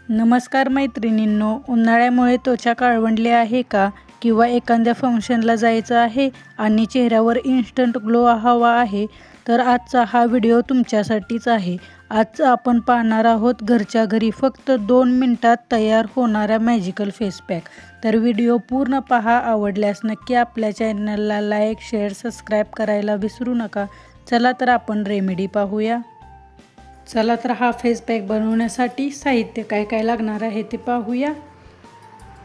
नमस्कार मैत्रिणींनो, उन्हाळ्यामुळे त्वचा काळवंडली आहे का? किंवा एखाद्या फंक्शनला जायचं आहे आणि चेहऱ्यावर इन्स्टंट ग्लो हवा आहे, तर आजचा हा व्हिडिओ तुमच्यासाठीच आहे. आज आपण पाहणार आहोत घरच्या घरी फक्त 2 मिनिटात तयार होणारा मॅजिकल फेस पॅक. तर व्हिडिओ पूर्ण पहा. आवडल्यास नक्की आपल्या चॅनलला लाईक, शेअर, सबस्क्राईब करायला विसरू नका. चला तर आपण रेमेडी पाहूया. चला तर हा फेस पॅक बनवण्यासाठी साहित्य काय काय लागणार आहे ते पाहूया.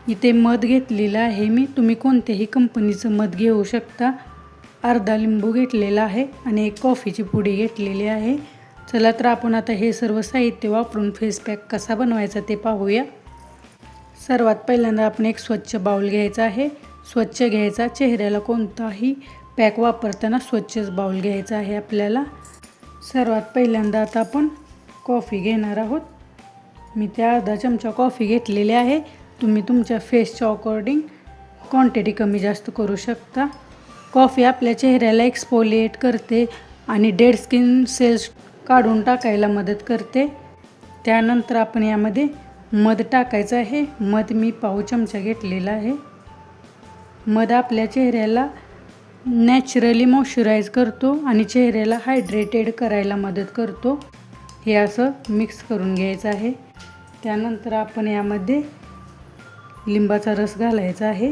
इथे मध घेतलेला आहे मी, तुम्ही कोणत्याही कंपनीचं मध घेऊ शकता. अर्धा लिंबू घेतलेला आहे आणि एक कॉफीची पुडी घेतलेली आहे. चला तर आपण आता हे सर्व साहित्य वापरून फेस पॅक कसा बनवायचा ते पाहूया. सर्वात पहिल्यांदा आपण एक स्वच्छ बाउल घ्यायचा आहे. स्वच्छ घ्यायचा, चेहऱ्याला कोणताही पॅक वापरताना स्वच्छच बाउल घ्यायचा आहे आपल्याला. सर्वात पहिल्यांदा आता आपण कॉफी घेणार आहोत. मी त्या अर्धा चमचा कॉफी घेतलेली आहे. तुम्ही तुमच्या फेसच्या अकॉर्डिंग क्वांटिटी कमी जास्त करू शकता. कॉफी आपल्या चेहऱ्याला एक्सफोलिएट करते आणि डेड स्किन सेल्स काढून टाकायला मदत करते. त्यानंतर आपण यामध्ये मध टाकायचं आहे. मध मी पाव चमचा घेतलेला आहे. मध आपल्या चेहऱ्याला नॅचरली मॉइश्चराईज करतो आणि चेहऱ्याला हायड्रेटेड करायला मदत करतो. हे असं मिक्स करून घ्यायचं आहे. त्यानंतर आपण यामध्ये लिंबाचा रस घालायचा आहे.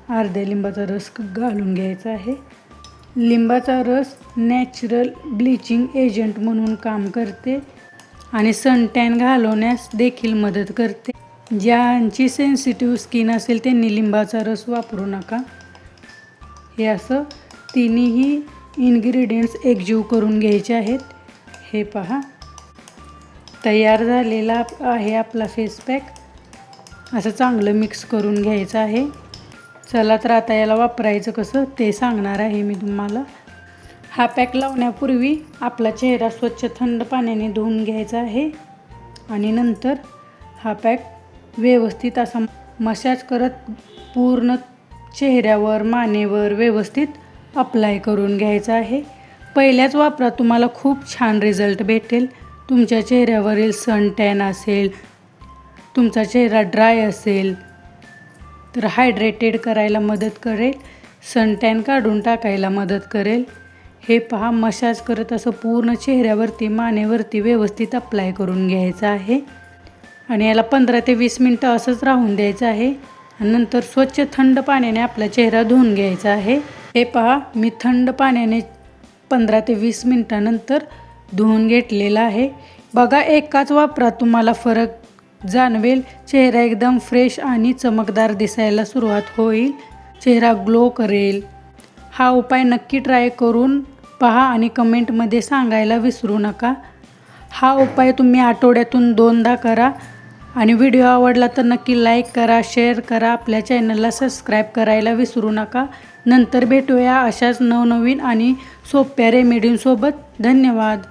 अर्ध्या लिंबाचा रस घालून घ्यायचा आहे. लिंबाचा रस नॅचरल ब्लिचिंग एजंट म्हणून काम करते आणि सनटॅन घालवण्यास देखील मदत करते. ज्यांची सेन्सिटिव्ह स्किन असेल त्यांनी लिंबाचा रस वापरू नका. हे असं तिन्ही इन्ग्रेडियंट्स एकजीव करून घ्यायचे आहेत. हे पहा, तयार झालेला आहे आपला फेस पॅक. असं चांगलं मिक्स करून घ्यायचं आहे. चला तर आता याला वापरायचं कसं ते सांगणार आहे मी तुम्हाला. हा पॅक लावण्यापूर्वी आपला चेहरा स्वच्छ थंड पाण्याने धुवून घ्यायचा आहे आणि नंतर हा पॅक व्यवस्थित असा मसाज करत पूर्ण चेहऱ्यावर, मानेवर व्यवस्थित अप्लाय करून घ्यायचा आहे. पहिल्याच वापरात तुम्हाला खूप छान रिझल्ट भेटेल. तुमच्या चेहऱ्यावरील सन टॅन असेल, तुमचा चेहरा ड्राय असेल तर हायड्रेटेड करायला मदत करेल, सन टॅन काढून टाकायला मदत करेल. हे पहा, मसाज करत असं पूर्ण चेहऱ्यावरती, मानेवरती व्यवस्थित अप्लाय करून घ्यायचं आहे आणि याला 15 ते 20 मिनटं असंच राहून द्यायचं आहे. नंतर स्वच्छ थंड पाण्याने आपला चेहरा धुवून घ्यायचा आहे. हे पहा, मी थंड पाण्याने 15 ते 20 मिनटानंतर धुवून घेतलेला आहे. बघा, एकाच वापरात तुम्हाला फरक जाणवेल. चेहरा एकदम फ्रेश आणि चमकदार दिसायला सुरुवात होईल. चेहरा ग्लो करेल. हा उपाय नक्की ट्राय करून पहा आणि कमेंटमध्ये सांगायला विसरू नका. हा उपाय तुम्ही आठवड्यातून 2दा करा आणि व्हिडिओ आवडला तर नक्की लाईक करा, शेअर करा. आपल्या चॅनलला सबस्क्राईब करायला विसरू नका. नंतर भेटूया अशाच नवनवीन आणि सोप्या रेमेडींसोबत. धन्यवाद.